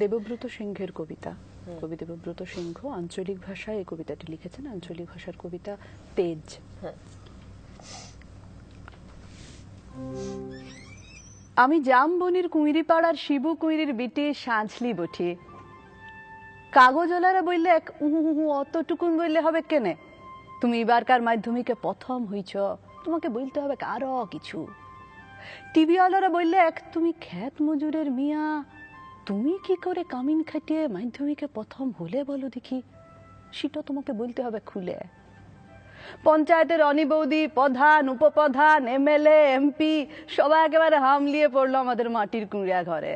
দেবব্রত সিংহের কবিতা। কবি দেবব্রত সিংহ আঞ্চলিক ভাষায় এই কবিতাটি লিখেছেন। আঞ্চলিক ভাষার কবিতা তেজ। আমি জামবনির কুঁইরি পাড়ার শিবু কুঁইরির বিটি সাঁঝলি বঠি। কাগজওয়ালারা বললে অতটুকুন বললে হবে কেনে? তুমি এবারকার মাধ্যমিকে প্রথম হইছ, তোমাকে বলতে হবে আরো কিছু। টিভিওয়ালারা বললে তুমি ক্ষেত মজুরের মিয়া, তুমি কি করে কামিন খাটিয়ে মাধ্যমিকে প্রথম হলে বলো দেখি, সেটা তোমাকে বলতে হবে খুলে। পঞ্চায়েতের অনি বৌদি, প্রধান, উপপ্রধান, এমএলএ, এমপি সবাই একেবারে হামলিয়ে পড়লো আমাদের মাটির কুঁড়িয়া ঘরে।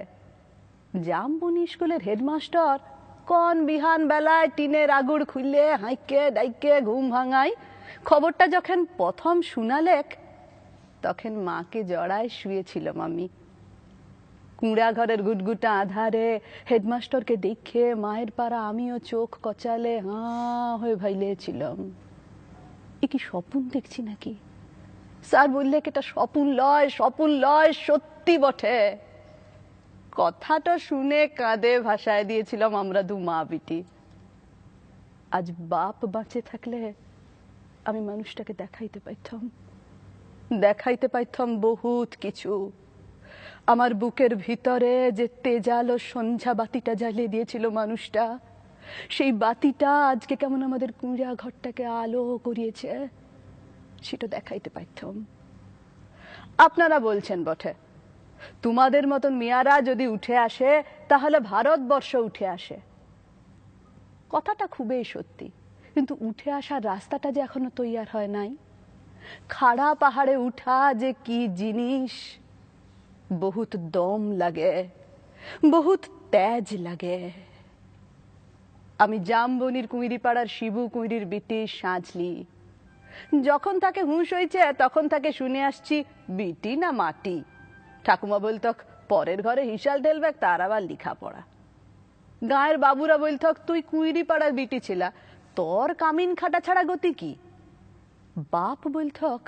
জামবনি স্কুলের হেডমাস্টার কোন বিহান বেলায় টিনের আগুড় খুললে হাইকে ডাইকে ঘুম ভাঙাই খবরটা যখন প্রথম শুনালেক, তখন মাকে জড়ায় শুয়েছিলাম আমি। কুঁড়া ঘরের গুটগুটা আধারে হেডমাস্টারকে দেখে মায়ের পাড়া আমিও চোখ কচালে হাঁ হয়ে ভাইলেছিলাম। এ কি স্বপ্ন দেখছি নাকি? স্যার বললে এটা স্বপ্ন লয়, স্বপ্ন লয়, সত্যি বটে। কথাটা শুনে কাঁদে ভাসায় দিয়েছিলাম আমরা দু মা বিটি। আজ বাপ বাঁচে থাকলে আমি মানুষটাকে দেখাইতে পাইতাম বহুত কিছু। আমার বুকের ভিতরে যে তেজালো সন্ধ্যা বাতিটা জ্বালিয়ে দিয়েছিল মানুষটা, সেই বাতিটা আজকে কেমন আমাদের কুঁড়া ঘরটাকে আলো করিয়েছে, সেটা দেখাইতে পাইতাম। আপনারা বলছেন বটে, তোমাদের মতন মিয়ারা যদি উঠে আসে তাহলে ভারতবর্ষ উঠে আসে। কথাটা খুবই সত্যি, কিন্তু উঠে আসার রাস্তাটা যে এখনো তৈয়ার হয় নাই। খাড়া পাহাড়ে উঠা যে কি জিনিস, বহুত দম লাগে, বহুত তেজ লাগে। আমি জামবনির কুঁইরি পাড়ার শিবু কুঁইরির বিটি সাঁঝলি। যখন তাকে হুঁশ হয়েছে তখন তাকে শুনে আসছি বিটি না মাটি। ঠাকুমা বলতক পরের ঘরে হিসাল ঢেলবে, তার আবার লেখাপড়া। গায়ের বাবুরা বলতক তুই কুঁইরি পাড়ার বিটি ছিলা, তোর কামিন খাটা ছাড়া গতি কি? বাপ বলতক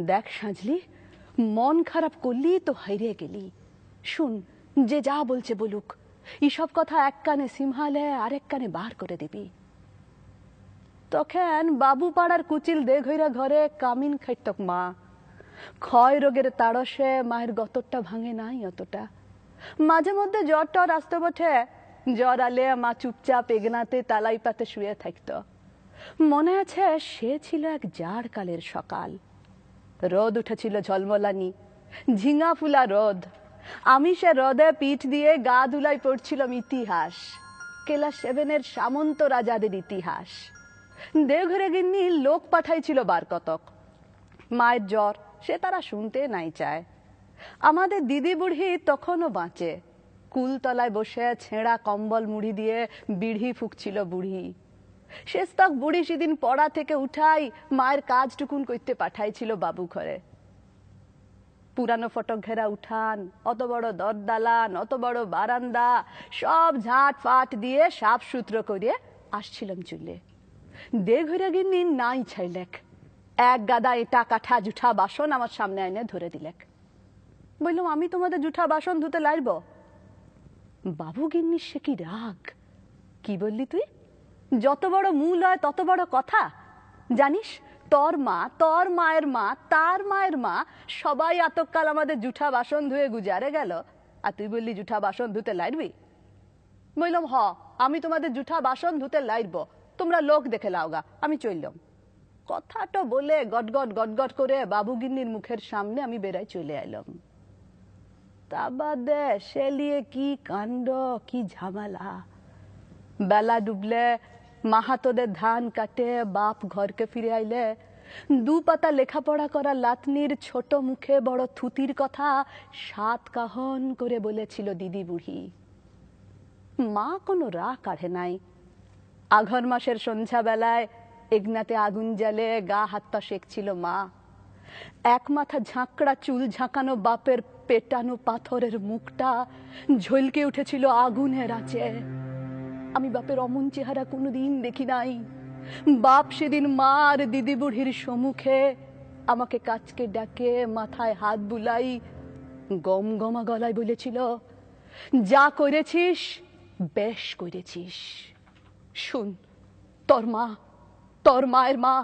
দেখ সাঁঝলি, মন খারাপ করলি তো হাইরে গেলি। শুন, যে যা বলছে বলুক, এইসব কথা এক কানে সিমহালে আরেক কানে বার করে দিবি। তখন বাবু পাড়ার কুচিল দেঘইরা ঘরে কামিন খাইতক মা। ক্ষয় রোগের তাড়সে মায়ের গতরটা ভাঙে নাই অতটা। মাঝে মধ্যে জ্বর টর আসতে বটে, জ্বর আলে মা চুপচাপ এগনাতে তালাই পাতে শুয়ে থাকত। মনে আছে সে ছিল এক জাড় কালের সকাল। রোদ উঠেছিল ঝলমলানি, ঝিঙা ফুলা রোদ। আমি সে রোদে পিঠ দিয়ে গা ধুলাই পড়ছিলাম ইতিহাস, ক্লাস 7-এর সামন্ত রাজাদের ইতিহাস। দেওঘরে গিন্নি লোক পাঠাইছিল বার কতক। মায়ের জ্বর সে তারা শুনতে নাই চায়। আমাদের দিদি বুড়ি তখনও বাঁচে, কুলতলায় বসে ছেঁড়া কম্বল মুড়ি দিয়ে বিড়ি ফুঁকছিল বুড়ি। শেষ তক বুড়ি সেদিন পড়া থেকে উঠাই মায়ের কাজটুকুন করতে পাঠাইছিল বাবু ঘরে। পুরানো ফটক ঘেরা উঠান, অত বড় দরদালান, অত বড় বারান্দা, সব ঝাঁট ফাট দিয়ে সাফ সূত্র করে আসছিলাম চুলে। দেঘইরা গিন্নি নাই ছাইলেক, এক গাদা এটা কাঠা জুঠা বাসন আমার সামনে আইনে ধরে দিলেক। বললাম আমি তোমাদের জুঠা বাসন ধুতে লাইব? বাবু গিন্নির সে কি রাগ! কি বললি তুই? যত বড় মূল হয় তত বড় কথা। জানিস তোর মা, তোর মায়ের মা, তার মায়ের মা সবাই আতকাল আমাদের জুঠা বাসন ধুয়ে গুজারে গেল, আর তুই বললি জুঠা বাসন ধুতে লাইবি? বললাম আমি তোমাদের জুঠা বাসন ধুতে লাইব, তোমরা লোক দেখে লাওগা, আমি চললাম। কথাটা বলে গটগট গটগট করে বাবু গিন্নির মুখের সামনে আমি বেড়াই চলে এলাম। তা বাদে সে লিয়ে কি কাণ্ড, কি ঝামেলা। বেলা ডুবলে মাহাতোদের ধান কাটে বাপ ঘরকে ফিরে আইলে 2 পাতা লেখাপড়া করা লাতনির ছোট মুখে বড় থুতির কথা 7 কাহন করে বলেছিল দিদি বুড়ি। মা কোনো রাগ কাঢ়ে নাই। আঘর মাসের সন্ধ্যা বেলায় এগনাতে আগুন জ্বালে গা হাত পা সেঁকছিল মা। এক মাথা ঝাঁকড়া চুল ঝাঁকানো বাপের পেটানো পাথরের মুখটা ঝলকে উঠেছিল আগুনের আঁচে। আমি বাপের অমন চেহারা কোনোদিন দেখি নাই। বাপ সেদিন মা আর দিদি বুড়ির সম্মুখে আমাকে কাছকে ডাকে মাথায় হাত বুলাই গম গমা গলায় বলেছিল, যা করেছিস বেশ করেছিস। শুন, তোর মা, তোর মায়ের মা,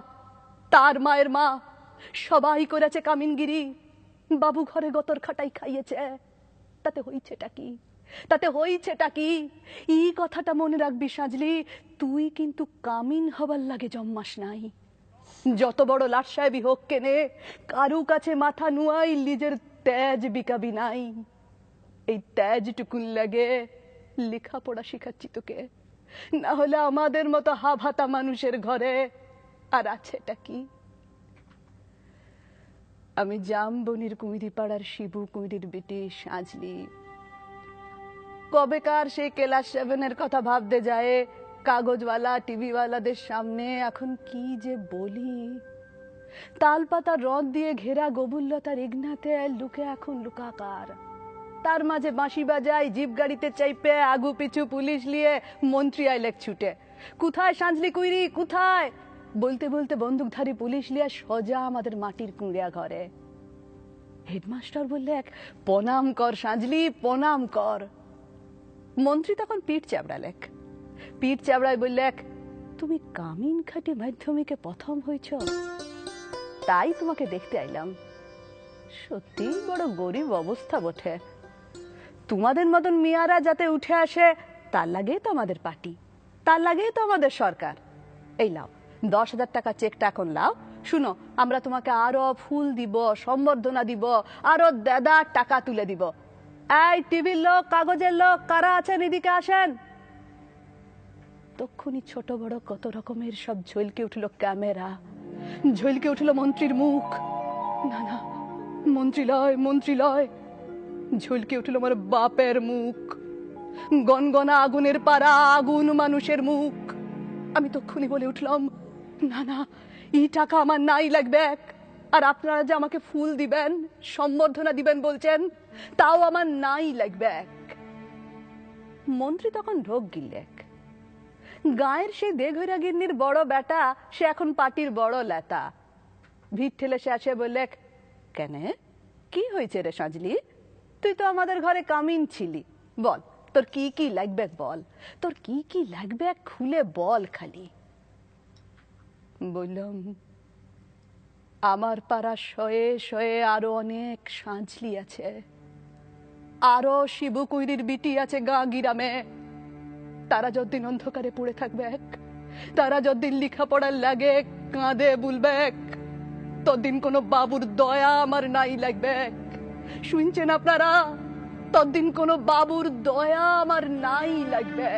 তার মায়ের মা সবাই করেছে কামিনগিরি, বাবু ঘরে গতর খাটাই খাইয়েছে। তাতে হইছেটা কি? তাতে হইছেটা কি? এই কথাটা মনে রাখবি সাজলি, তুই কিন্তু কামিন হবার লাগে জম্মাস নাই। যত বড় লাট সাহেবই হোক কেনে, কারু কাছে মাথা নুয়াই নিজের তেজ বিকাবি নাই। এই তেজটুকুন লাগে লেখাপড়া শিখাচ্ছি তোকে, না হলে আমাদের মতো হাভাতা মানুষের ঘরে আর আছেটা কি? আমি জামবনির কুইরি পাড়ার শিবু কুইরির বেটি সাজলি। কবেকার সেই ক্লাস 7-এর কথা ভাবতে যায় কাগজওয়ালা টিভিওয়ালাদের সামনে এখন কি যে বলি। তালপাতা রদ দিয়ে ঘেরা গবুল্লতার ইগনাতে লুকে এখন লুকাকার। তার মাঝে বাঁশি বাজায়, জিপ গাড়িতে চাইপে আগু পিছু পুলিশ নিয়ে মন্ত্রী আইলেক ছুটে। কোথায় সাজলি কুইরি, কোথায়? বলতে বলতে বন্দুকধারী পুলিশ লিয়া সোজা আমাদের মাটির কুঁড়িয়া ঘরে। হেডমাস্টার বললে এক, প্রণাম কর সাজলি, প্রণাম কর। মন্ত্রী তখন পিঠ চাবড়ালেক। পিঠ চাবড়ায় বললেক, তুমি কামিন খাটি মাধ্যমিকে প্রথম হইছ, তাই তোমাকে দেখতে আইলাম। সত্যি বড় গরিব অবস্থা বটে। তোমাদের মতন মিয়ারা যাতে উঠে আসে তার লাগেই তো আমাদের পার্টি, তার লাগেই তো আমাদের সরকার। এই লাও 10,000 টাকা চেকটা এখন লাও। শুনো, আমরা তোমাকে আরো ফুল দিব, সম্বর্ধনা দিব, আরো দেদা টাকা তুলে দিব। এই টিভির লোক, কাগজের লোক, কারা আছেন এদিকে আসেন। তক্ষুনি ছোট বড় কত রকমের সব ঝলকে উঠল ক্যামেরা, ঝলকে উঠল মন্ত্রীর মুখ। না না, মন্ত্রী লয়, মন্ত্রী লয়। ঝলকে উঠল আমার বাপের মুখ, গনগনা আগুনের পাড়া, আগুন মানুষের মুখ। আমি তক্ষুনি বলে উঠলাম, না না, এই টাকা আমার নাই লাগবে। আর আপনারা যে আমাকে ফুল দিবেন, সম্বর্ধনা দিবেন বলছেন, তাও আমার নাই লাগবে। মন্ত্রী তখন ঢোক গিললেক। গায়ের সেই দেঘইরা গিন্নির বড় বেটা, সে এখন পার্টির বড় লেতা। ভিড় ঠেলে সে আসে বললেক, কেনে কি হয়েছে রে সাজলি? তুই তো আমাদের ঘরে কামিন ছিলি, বল তোর কি কি লাগবে, বল তোর কি কি লাগবে, খুলে বল খালি। বললাম, আমার পাড়া শয়ে শয়ে আরো অনেক সাঁঝলি আছে, আরো শিবু কুইরির বিটি আছে গা গিরামে। তারা যতদিন অন্ধকারে পড়ে থাকবে, তারা যতদিন লেখাপড়ার লাগে কাঁদে বুলবে, ততদিন কোনো বাবুর দয়া আমার নাই লাগবে। শুনছেন আপনারা? ততদিন কোনো বাবুর দয়া আমার নাই লাগবে।